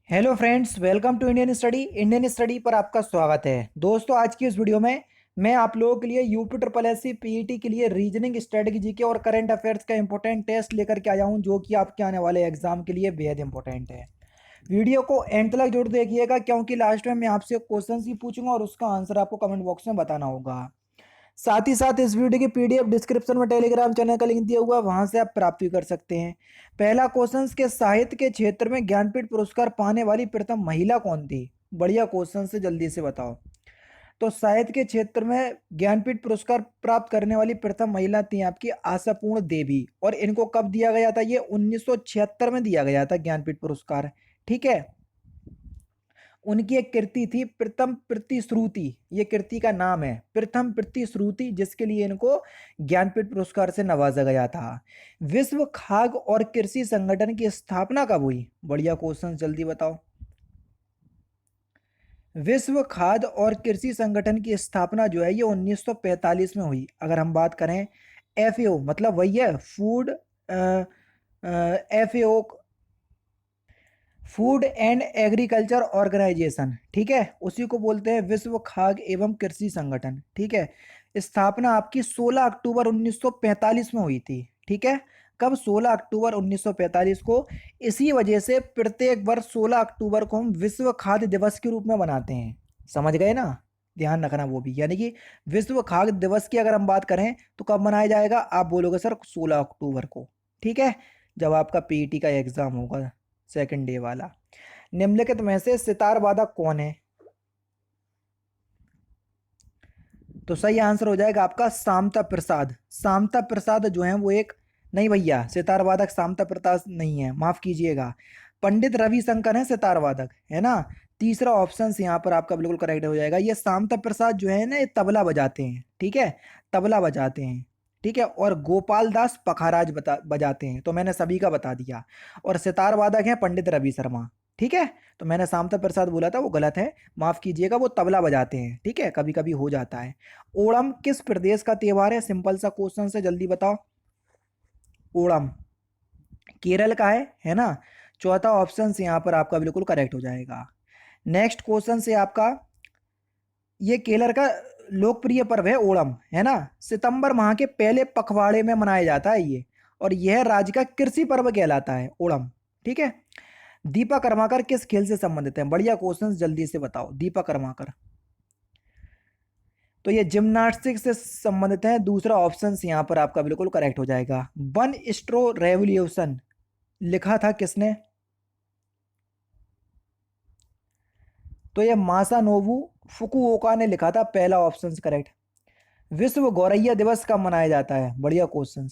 Hello friends, welcome to Indian study पर आपका स्वागत है। दोस्तों, आज की इस वीडियो में मैं आप लोगों के लिए UP triple S C PET के लिए रीजनिंग, स्ट्रेटजी के और करंट अफेयर्स का इंपॉर्टेंट टेस्ट लेकर के आया हूं, जो कि आपके आने वाले एग्जाम के लिए बेहद इंपॉर्टेंट है। वीडियो को एंड तक जरूर देखिएगा, क्योंकि लास्ट में मैं आपसे क्वेश्चन ही पूछूंगा और उसका आंसर आपको कमेंट बॉक्स में बताना होगा। साथ ही साथ इस वीडियो की पीडीएफ डिस्क्रिप्शन में टेलीग्राम चैनल का लिंक दिया हुआ है, वहां से आप प्राप्त भी कर सकते हैं। पहला क्वेश्चन के साहित्य के क्षेत्र में ज्ञानपीठ पुरस्कार पाने वाली प्रथम महिला कौन थी? बढ़िया क्वेश्चन से जल्दी से बताओ। तो साहित्य के क्षेत्र में ज्ञानपीठ पुरस्कार प्राप्त करने वाली प्रथम महिला थी आपकी आशापूर्ण देवी। और इनको कब दिया गया था? ये 1976 में दिया गया था ज्ञानपीठ पुरस्कार। ठीक है। उनकी एक कृति थी प्रथम प्रतिश्रुति, ये कृति का नाम है प्रथम प्रतिश्रुति, जिसके लिए इनको ज्ञानपीठ पुरस्कार से नवाजा गया था। विश्व खाद्य और कृषि संगठन की स्थापना कब हुई? बढ़िया क्वेश्चन, जल्दी बताओ। विश्व खाद्य और कृषि संगठन की स्थापना जो है ये 1945 में हुई। अगर हम बात करें एफएओ, मतलब वही है food FAO, food and agriculture organisation, ठीक है, उसी को बोलते हैं विश्व खाद्य एवं कृषि संगठन। ठीक है। स्थापना आपकी 16 अक्टूबर 1945 में हुई थी। ठीक है। कब? 16 अक्टूबर 1945 को। इसी वजह से प्रत्येक वर्ष 16 अक्टूबर को हम विश्व खाद्य दिवस के रूप में मनाते हैं। समझ गए ना? ध्यान रखना वो भी, यानी कि विश्व खाद्य दिवस की अगर हम बात करें तो कब मनाया जाएगा? आप बोलोगे सर 16 अक्टूबर को। ठीक है। जब आपका पीईटी का एग्जाम होगा, सेकंड डे वाला। निम्नलिखित में से सितार वादक कौन है? तो सही आंसर हो जाएगा आपका सामता प्रसाद। सामता प्रसाद जो है वो एक, नहीं भैया, सितार वादक सामता प्रसाद नहीं है, माफ कीजिएगा। पंडित रविशंकर है सितार वादक, है ना। तीसरा ऑप्शन यहाँ पर आपका बिल्कुल करेक्ट हो जाएगा। ये सामता प्रसाद जो है ना, ये तबला बजाते हैं। ठीक है। तबला बजाते हैं। ठीक है। और गोपाल दास पखाराज बजाते हैं। तो मैंने सभी का बता दिया। और सितार वादक है पंडित रवि शर्मा। ठीक है। तो मैंने सामता प्रसाद बोला था, वो गलत है, माफ कीजिएगा। वो तबला बजाते हैं। ठीक है, कभी कभी हो जाता है। ओणम किस प्रदेश का त्योहार है? सिंपल सा क्वेश्चन से जल्दी बताओ। ओणम केरल का है ना। चौथा ऑप्शन से यहां पर आपका बिल्कुल करेक्ट हो जाएगा। नेक्स्ट क्वेश्चन से आपका, ये केरल का लोकप्रिय पर्व है ओणम, है ना। सितंबर माह के पहले पखवाड़े में मनाया जाता है ये। और यह राज्य का कृषि पर्व कहलाता है ओणम। ठीक है। दीपा कर्माकर किस खेल से संबंधित है? बढ़िया क्वेश्चन, जल्दी से बताओ। दीपा कर्माकर, तो ये जिम्नास्टिक्स से संबंधित है। दूसरा ऑप्शन यहाँ पर आपका बिल्कुल करेक्ट हो जाएगा। वन स्ट्रो रेवोल्यूशन लिखा था किसने? तो ये मासानोबू फुकुओका ने लिखा था। पहला ऑप्शन करेक्ट। विश्व गौरैया दिवस कब मनाया जाता है? बढ़िया क्वेश्चन।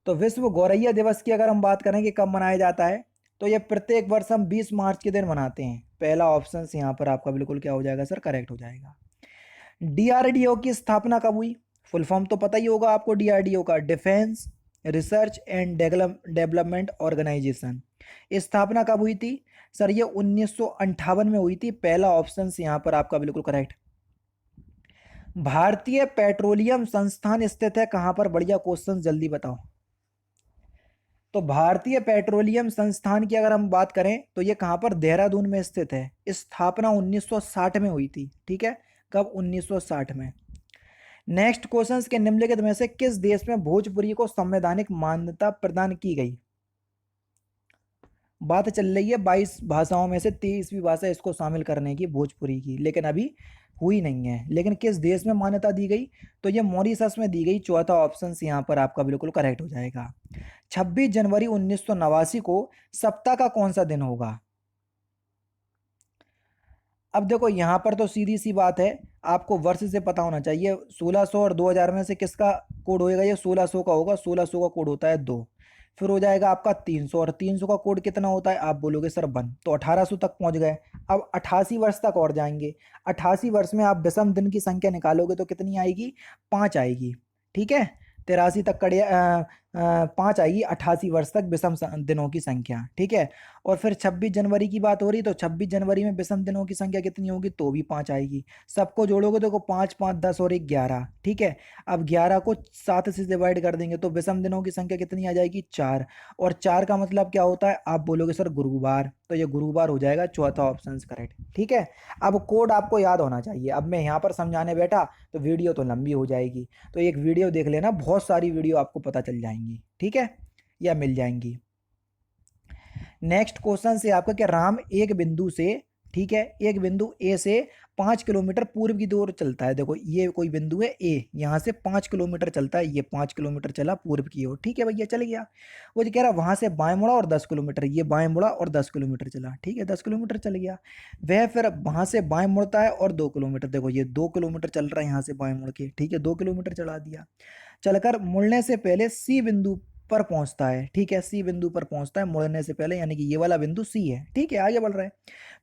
तो विश्व गौरैया दिवस की अगर हम बात करें कि कब मनाया जाता है, तो ये प्रत्येक वर्ष हम 20 मार्च के दिन मनाते हैं। पहला ऑप्शन यहाँ पर आपका बिल्कुल क्या हो जाएगा सर? करेक्ट हो जाएगा। डीआरडीओ की स्थापना कब हुई? फुल फॉर्म तो पता ही होगा आपको डीआरडीओ का, defence research and development organisation. स्थापना कब हुई थी? सर ये 1958 में हुई थी। पहला ऑप्शन यहाँ पर आपका बिल्कुल करेक्ट। भारतीय पेट्रोलियम संस्थान स्थित है कहाँ पर? बढ़िया क्वेश्चन, जल्दी बताओ। तो भारतीय पेट्रोलियम संस्थान की अगर हम बात करें तो ये कहाँ पर? देहरादून में स्थित है। स्थापना 1960 में हुई थी। ठीक है। कब? 1960 में। नेक्स्ट क्वेश्चन के निम्नलिखित में से किस देश में भोजपुरी को संवैधानिक मान्यता प्रदान की गई? बात चल रही है 22 भाषाओं में से 23वीं भाषा इसको शामिल करने की, भोजपुरी की, लेकिन अभी हुई नहीं है। लेकिन किस देश में मान्यता दी गई? तो ये मॉरिशस में दी गई। चौथा ऑप्शन यहाँ पर आपका बिल्कुल करेक्ट हो जाएगा। 26 जनवरी 1989 को सप्ताह का कौन सा दिन होगा? अब देखो यहाँ पर तो सीधी सी बात है, आपको वर्ष से पता होना चाहिए। 1600 और 2000 में से किसका कोड होएगा? ये 1600 का होगा। 1600 का कोड होता है 2। फिर हो जाएगा आपका 300, और 300 का कोड कितना होता है? आप बोलोगे सर 1। तो 1800 तक पहुंच गए। अब 88 वर्ष तक और जाएंगे। 88 वर्ष में आप विषम दिन की संख्या निकालोगे तो कितनी आएगी? 5 आएगी। ठीक है। 83 तक 5 आएगी 88 वर्ष तक विषम दिनों की संख्या, ठीक है। और फिर 26 जनवरी की बात हो रही, तो 26 जनवरी में विषम दिनों की संख्या कितनी होगी, तो भी 5 आएगी। सबको जोड़ोगे तो 5 5 10 और 1 11, ठीक है। अब 11 को 7 से डिवाइड कर देंगे तो विषम दिनों की संख्या कितनी आ जाएगी, 4। और 4 का मतलब क्या होता है, आप बोलोगे सर गुरुवार, तो ये गुरुवार हो जाएगा, चौथा ऑप्शन करेक्ट, ठीक है। अब कोड आपको याद होना चाहिए। अब मैं यहाँ पर समझाने बैठा तो वीडियो तो लंबी हो जाएगी, तो एक वीडियो देख लेना, बहुत सारी वीडियो आपको पता चल जाएंगी, ठीक है, या मिल जाएंगी। नेक्स्ट क्वेश्चन से आपका क्या, राम एक बिंदु से, ठीक है, एक बिंदु ए से 5 किलोमीटर पूर्व की ओर चलता है। देखो ये कोई बिंदु है ए, यहाँ से 5 किलोमीटर चलता है, ये 5 किलोमीटर चला पूर्व की ओर, ठीक है भैया, चल गया। वो जो कह रहा है वहां से बाएं मुड़ा और 10 किलोमीटर, ये बाएं मुड़ा और 10 किलोमीटर चला, ठीक है, 10 किलोमीटर चल गया। वह फिर वहां से बाएं मुड़ता है और 2 किलोमीटर, देखो ये 2 किलोमीटर चल रहा है यहाँ से बाएं मुड़ के, ठीक है, 2 किलोमीटर चला दिया। चलकर मुड़ने से पहले सी बिंदु पर पहुंचता है, ठीक है, सी बिंदु पर पहुंचता है मुड़ने से पहले, यानी कि ये वाला बिंदु सी है, ठीक है, आगे बढ़ रहा है।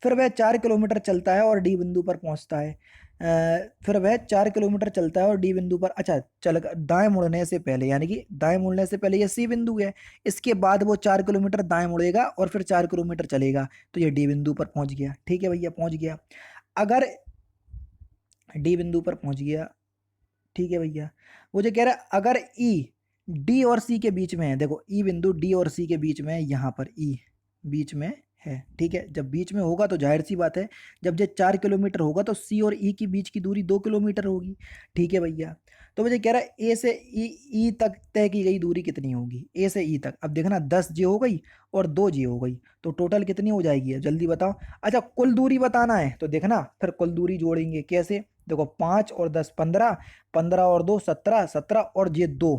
फिर वह 4 किलोमीटर चलता है और डी बिंदु पर पहुंचता है। फिर वह 4 किलोमीटर चलता है और डी बिंदु पर, अच्छा, चल दाएं मुड़ने से पहले, यानी कि दाएं मुड़ने से पहले ये सी बिंदु है, इसके बाद वो 4 किलोमीटर दाएं मुड़ेगा और फिर 4 किलोमीटर चलेगा, तो ये डी बिंदु पर पहुंच गया, ठीक है भैया, पहुंच गया। अगर डी बिंदु पर पहुंच गया, ठीक है भैया। वो जो कह रहा है अगर ई डी और सी के बीच में है, देखो ई बिंदु डी और सी के बीच में है, यहाँ पर ई बीच में है, ठीक है, जब बीच में होगा तो जाहिर सी बात है, जब ये 4 किलोमीटर होगा तो सी और ई की बीच की दूरी 2 किलोमीटर होगी, ठीक है भैया। तो मुझे कह रहा है ए से ई तक तय की गई दूरी कितनी होगी, ए से ई तक, अब देखना 10 जे हो गई और 2 जे हो गई, तो टोटल कितनी हो जाएगी, जल्दी बताओ। अच्छा कुल दूरी बताना है तो देखना फिर कुल दूरी जोड़ेंगे कैसे, देखो 5 और 10 15, 15 और 2 17, 17 और ये 2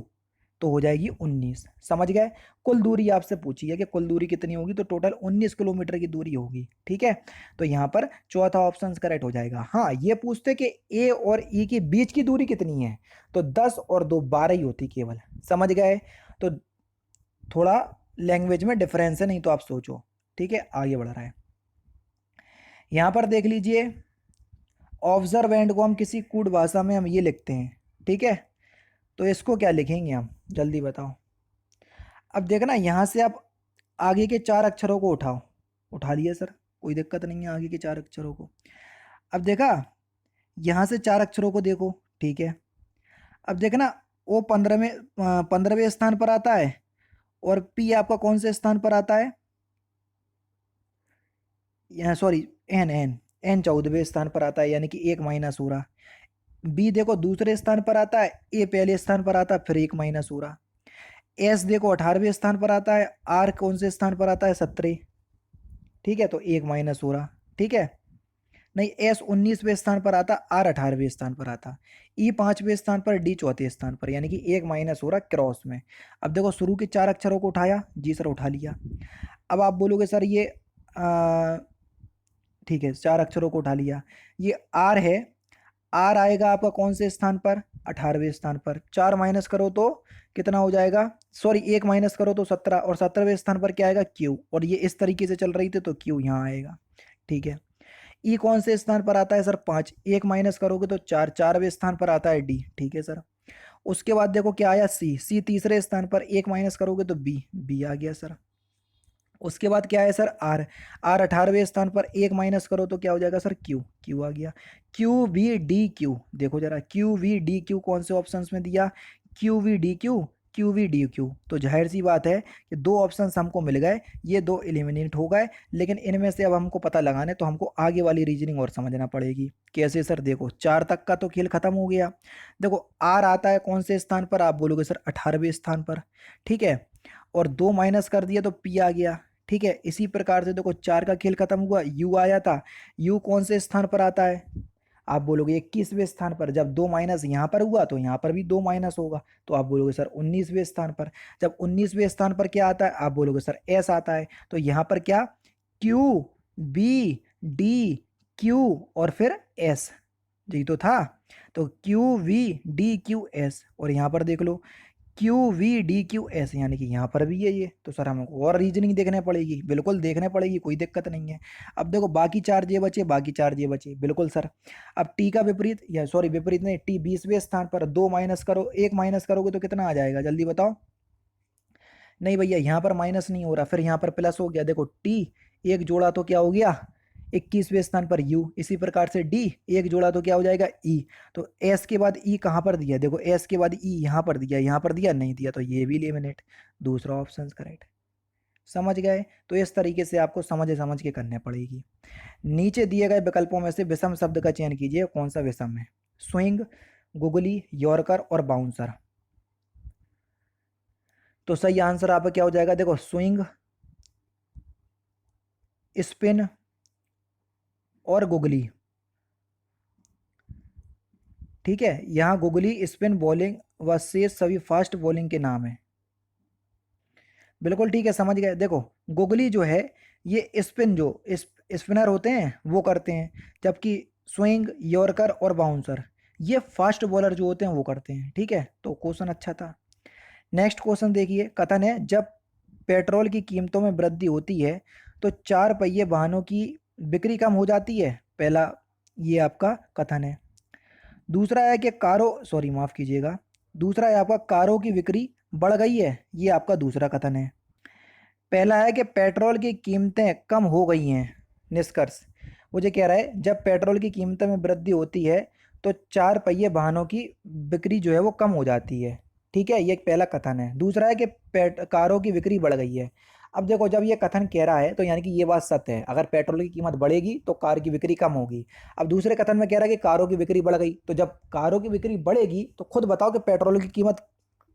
तो हो जाएगी 19, समझ गए। कुल दूरी आपसे पूछी है कि कुल दूरी कितनी होगी, तो टोटल 19 किलोमीटर की दूरी होगी, ठीक है। तो यहाँ पर चौथा ऑप्शन करेक्ट हो जाएगा। हाँ ये पूछते कि ए और ई के बीच की दूरी कितनी है, तो 10 और 2 12 ही होती केवल, समझ गए। तो थोड़ा लैंग्वेज में डिफरेंस है, नहीं तो आप सोचो, ठीक है, आगे बढ़ रहा है। यहाँ पर देख लीजिए, ऑब्जर्वेंट को हम किसी कूट भाषा में हम ये लिखते हैं, ठीक है, तो इसको क्या लिखेंगे हम, जल्दी बताओ। अब देखना यहाँ से आप आगे के 4 अक्षरों को उठाओ, उठा लिया सर, कोई दिक्कत नहीं है, आगे के 4 अक्षरों को। अब देखा यहाँ से 4 अक्षरों को देखो, ठीक है। अब देखना ओ 15वें स्थान पर आता है और पी आपका कौन से स्थान पर आता है, यहाँ सॉरी एन एन एन 14वें स्थान पर आता है, यानी कि 1 माइनस हो रहा। बी देखो दूसरे स्थान पर आता है, ए पहले स्थान पर आता है, फिर 1 माइनस हो रहा। एस देखो 18वें स्थान पर आता है, आर कौन से स्थान पर आता है, 17, ठीक है, तो 1 माइनस हो रहा, ठीक है। नहीं एस 19वें स्थान पर आता, आर 18वें स्थान पर आता, ई 5वें स्थान पर, डी चौथे स्थान पर, यानी कि 1 माइनस हो रहा क्रॉस में। अब देखो शुरू के 4 अक्षरों को उठाया, जी सर उठा लिया। अब आप बोलोगे सर ये ठीक है 4 अक्षरों को उठा लिया, ये आर है, आर आएगा आपका कौन से स्थान पर, 18वें स्थान पर। 4 माइनस करो तो कितना हो जाएगा, सॉरी 1 माइनस करो तो 17, और 17वें स्थान पर क्या आएगा, क्यू, और ये इस तरीके से चल रही थी तो क्यू यहाँ आएगा, ठीक है। ई कौन से स्थान पर आता है सर, 5, 1 माइनस करोगे तो 4, 4वें स्थान पर आता है डी, ठीक है सर। उसके बाद देखो क्या आया, सी, सी तीसरे स्थान पर, 1 माइनस करोगे तो बी, बी आ गया सर। उसके बाद क्या है सर, आर, आर 18वें स्थान पर, 1 माइनस करो तो क्या हो जाएगा सर, क्यू, क्यू आ गया। क्यू वी डी क्यू, देखो जरा क्यू वी डी क्यू कौन से ऑप्शंस में दिया, Q V D Q, Q V D Q, तो जाहिर सी बात है कि 2 ऑप्शंस हमको मिल गए, ये 2 एलिमिनेट हो गए, लेकिन इनमें से अब हमको पता लगाने तो हमको आगे वाली रीजनिंग और समझना पड़ेगी। कैसे सर, देखो 4 तक का तो खेल खत्म हो गया। देखो आर आता है कौन से स्थान पर, आप बोलोगे सर 18वें स्थान पर, ठीक है, और 2 माइनस कर दिया तो पी आ गया, ठीक है। इसी प्रकार से देखो 4 का खेल खत्म हुआ, यू आया था, यू कौन से स्थान पर आता है, आप बोलोगे 21वें स्थान पर। जब 2 माइनस यहाँ पर हुआ तो यहाँ पर भी 2 माइनस होगा, तो आप बोलोगे सर 19वें स्थान पर। जब 19वें स्थान पर क्या आता है, आप बोलोगे सर एस आता है, तो यहाँ पर क्या, क्यू बी डी क्यू और फिर एस, यही तो था। तो Q V D Q S, और यहाँ पर देख लो Q V D Q S, यानी कि यहाँ पर भी है ये, तो सर हमको और रीजनिंग देखने पड़ेगी, बिल्कुल देखने पड़ेगी, कोई दिक्कत नहीं है। अब देखो बाकी 4 ये बचे, बाकी 4 ये बचे, बिल्कुल सर। अब टी का विपरीत, या सॉरी विपरीत नहीं, टी 20वें स्थान पर, 2 माइनस करो, 1 माइनस करोगे तो कितना आ जाएगा, जल्दी बताओ। नहीं भैया, यहाँ पर माइनस नहीं हो रहा, फिर यहाँ पर प्लस हो गया। देखो टी एक जोड़ा तो क्या हो गया 21वें स्थान पर यू, इसी प्रकार से डी एक जोड़ा तो क्या हो जाएगा ई। तो एस के बाद ई कहाँ पर दिया, देखो एस के बाद ई यहाँ पर दिया, यहाँ पर दिया नहीं दिया, तो ये भी एलिमिनेट, दूसरा ऑप्शन करेक्ट। समझ गए? तो इस तरीके से आपको समझ समझ के करने पड़ेगी। नीचे दिए गए विकल्पों में से विषम शब्द का चयन कीजिए, कौन सा विषम है? स्विंग, गुगली, यॉर्कर और बाउंसर। तो सही आंसर आपका क्या हो जाएगा? देखो स्विंग, स्पिन और गुगली। ठीक है, यहाँ गुगली, स्पिन, बॉलिंग व शेष सभी फास्ट बॉलिंग के नाम है। बिल्कुल ठीक है, समझ गए। देखो गुगली जो है ये स्पिन, जो स्पिनर होते हैं वो करते हैं, जबकि स्विंग, यॉर्कर और बाउंसर ये फास्ट बॉलर जो होते हैं वो करते हैं। ठीक है, तो क्वेश्चन अच्छा था। नेक्स्ट क्वेश्चन देखिए, कथन है जब पेट्रोल की कीमतों में वृद्धि होती है तो चार पहिए वाहनों की बिक्री कम हो जाती है। पहला ये आपका कथन है। दूसरा है कि कारों, सॉरी माफ़ कीजिएगा, दूसरा है आपका कारों की बिक्री बढ़ गई है, ये आपका दूसरा कथन है। पहला है कि पेट्रोल की कीमतें कम हो गई हैं। निष्कर्ष मुझे कह रहा है जब पेट्रोल की कीमतों में वृद्धि होती है तो चार पहिए वाहनों की बिक्री जो है वो कम हो जाती है। ठीक है, ये एक पहला कथन है। दूसरा है कि कारों की बिक्री बढ़ गई है। अब देखो जब ये कथन कह रहा है तो यानी कि ये बात सत्य है, अगर पेट्रोल की कीमत बढ़ेगी तो कार की बिक्री कम होगी। अब दूसरे कथन में कह रहा है कि कारों की बिक्री बढ़ गई, तो जब कारों की बिक्री बढ़ेगी तो खुद बताओ कि पेट्रोल की कीमत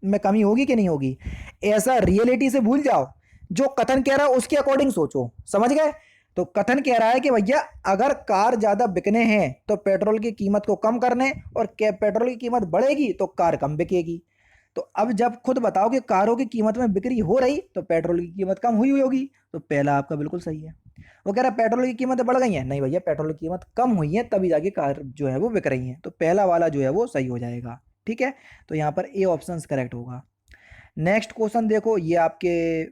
में कमी होगी कि नहीं होगी? ऐसा रियलिटी से भूल जाओ, जो कथन कह रहा है उसके अकॉर्डिंग सोचो। समझ गए? तो कथन कह रहा है कि भैया अगर कार ज़्यादा बिकने हैं तो पेट्रोल की कीमत को कम करने, और पेट्रोल की कीमत बढ़ेगी तो कार कम बिकेगी। तो अब जब खुद बताओ कि कारों की कीमत में बिक्री हो रही तो पेट्रोल की कीमत कम हुई होगी, तो पहला आपका बिल्कुल सही है। वो कह रहा है पेट्रोल की कीमतें बढ़ गई हैं, नहीं भैया पेट्रोल की कीमत कम हुई है तभी जाके कार जो है वो बिक रही है, तो पहला वाला जो है वो सही हो जाएगा। ठीक है, तो यहाँ पर ए ऑप्शन करेक्ट होगा। नेक्स्ट क्वेश्चन देखो, ये आपके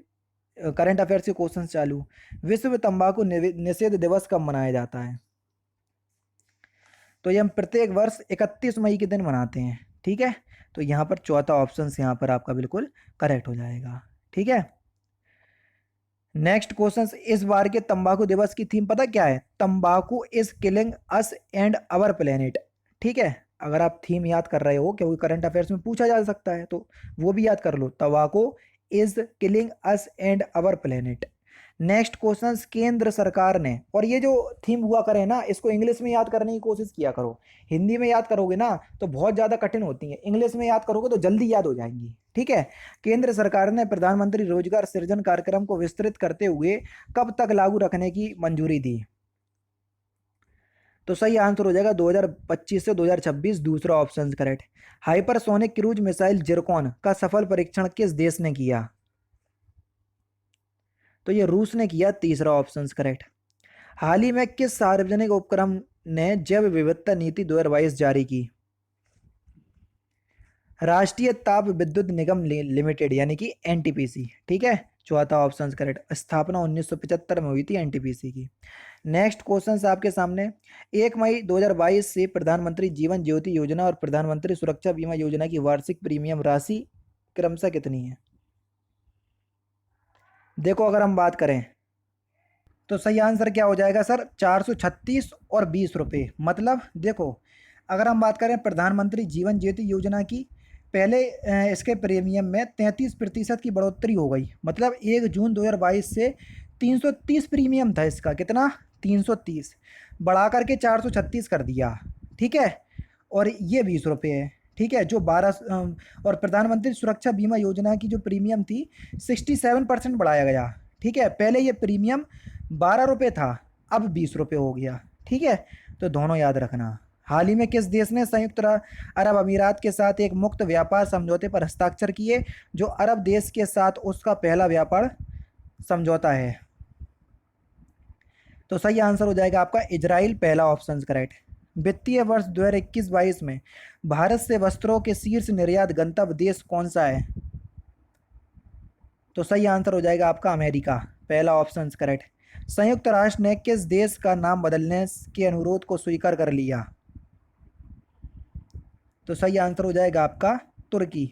करंट अफेयर्स के क्वेश्चन चालू। विश्व तंबाकू निषेध दिवस कब मनाया जाता है? तो ये हम प्रत्येक वर्ष 31 मई के दिन मनाते हैं। ठीक है, तो यहाँ पर चौथा ऑप्शन यहाँ पर आपका बिल्कुल करेक्ट हो जाएगा। ठीक है, नेक्स्ट क्वेश्चन, इस बार के तंबाकू दिवस की थीम पता क्या है? तंबाकू is killing us and our planet. ठीक है, अगर आप थीम याद कर रहे हो, क्योंकि करंट अफेयर्स में पूछा जा सकता है, तो वो भी याद कर लो, तंबाकू is killing us and our planet. Next question, केंद्र सरकार ने, और ये जो थीम हुआ करे ना इसको इंग्लिश में याद करने की कोशिश किया करो। हिंदी में याद करोगे ना तो बहुत ज़्यादा कठिन होती है, इंग्लिश में याद करोगे तो जल्दी याद हो जाएंगी। ठीक है, केंद्र सरकार ने प्रधानमंत्री रोजगार सृजन कार्यक्रम को विस्तृत करते हुए कब तक लागू रखने की मंजूरी दी? तो सही आंसर हो जाएगा 2025 से 2026, दूसरा option correct. Hypersonic cruise missile Zircon का सफल परीक्षण किस देश ने किया? तो ये रूस ने किया, तीसरा ऑप्शन करेक्ट। हाल ही में किस सार्वजनिक उपक्रम ने जैव विविधता नीति 2022 जारी की? राष्ट्रीय ताप विद्युत निगम लिमिटेड यानी कि एनटीपीसी। ठीक है, चौथा ऑप्शन करेक्ट। स्थापना 1975 में हुई थी एनटीपीसी की। नेक्स्ट क्वेश्चन आपके सामने, 1 मई 2022 से प्रधानमंत्री जीवन ज्योति योजना और प्रधानमंत्री सुरक्षा बीमा योजना की वार्षिक प्रीमियम राशि क्रमशः कितनी है? देखो अगर हम बात करें तो सही आंसर क्या हो जाएगा सर? 436 और 20 रुपये। मतलब देखो अगर हम बात करें प्रधानमंत्री जीवन ज्योति योजना की, पहले इसके प्रीमियम में 33% की बढ़ोतरी हो गई, मतलब 1 जून 2022 से 330 प्रीमियम था इसका, कितना? 330 बढ़ा करके 436 कर दिया। ठीक है, और ये 20 रुपये है। ठीक है, जो 12 और प्रधानमंत्री सुरक्षा बीमा योजना की जो प्रीमियम थी 67% बढ़ाया गया। ठीक है, पहले ये प्रीमियम 12 रुपये था, अब 20 रुपये हो गया। ठीक है, तो दोनों याद रखना। हाल ही में किस देश ने संयुक्त अरब अमीरात के साथ एक मुक्त व्यापार समझौते पर हस्ताक्षर किए, जो अरब देश के साथ उसका पहला व्यापार समझौता है? तो सही आंसर हो जाएगा आपका इजराइल, पहला ऑप्शन करेक्ट। वित्तीय वर्ष 2021-22 में भारत से वस्त्रों के शीर्ष निर्यात गंतव्य देश कौन सा है? तो सही आंसर हो जाएगा आपका अमेरिका, पहला ऑप्शन करेक्ट। संयुक्त राष्ट्र ने किस देश का नाम बदलने के अनुरोध को स्वीकार कर लिया? तो सही आंसर हो जाएगा आपका तुर्की।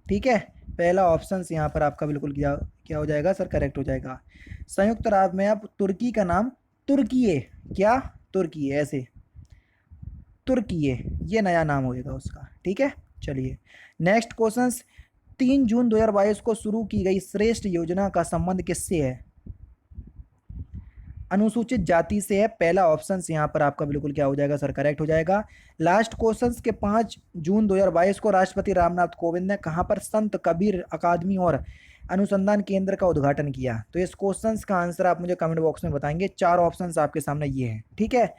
ठीक है, पहला ऑप्शन यहाँ पर आपका बिल्कुल क्या क्या हो जाएगा सर, करेक्ट हो जाएगा। संयुक्त अरब में अब तुर्की का नाम तुर्कीए, क्या तुर्कीए, ऐसे तुर्कीए, ये नया नाम होएगा उसका, ठीक है। चलिए नेक्स्ट क्वेश्चन, 3 जून 2022 को शुरू की गई श्रेष्ठ योजना का संबंध किससे है? अनुसूचित जाति से है, पहला ऑप्शन यहाँ पर आपका बिल्कुल क्या हो जाएगा सर, करेक्ट हो जाएगा। लास्ट क्वेश्चन के 5 जून 2022 को राष्ट्रपति रामनाथ कोविंद ने कहां पर संत कबीर अकादमी और अनुसंधान केंद्र का उद्घाटन किया? तो इस क्वेश्चन का आंसर आप मुझे कमेंट बॉक्स में बताएंगे। 4 ऑप्शन आपके सामने ये हैं, ठीक है।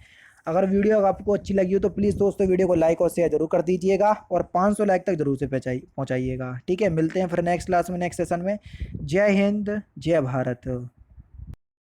अगर वीडियो आपको अच्छी लगी हो तो प्लीज़ दोस्तों वीडियो को लाइक और शेयर जरूर कर दीजिएगा और 500 लाइक तक जरूर से पहुंचाइएगा, ठीक है। मिलते हैं फिर नेक्स्ट क्लास में, नेक्स्ट सेशन में। जय हिंद, जय भारत।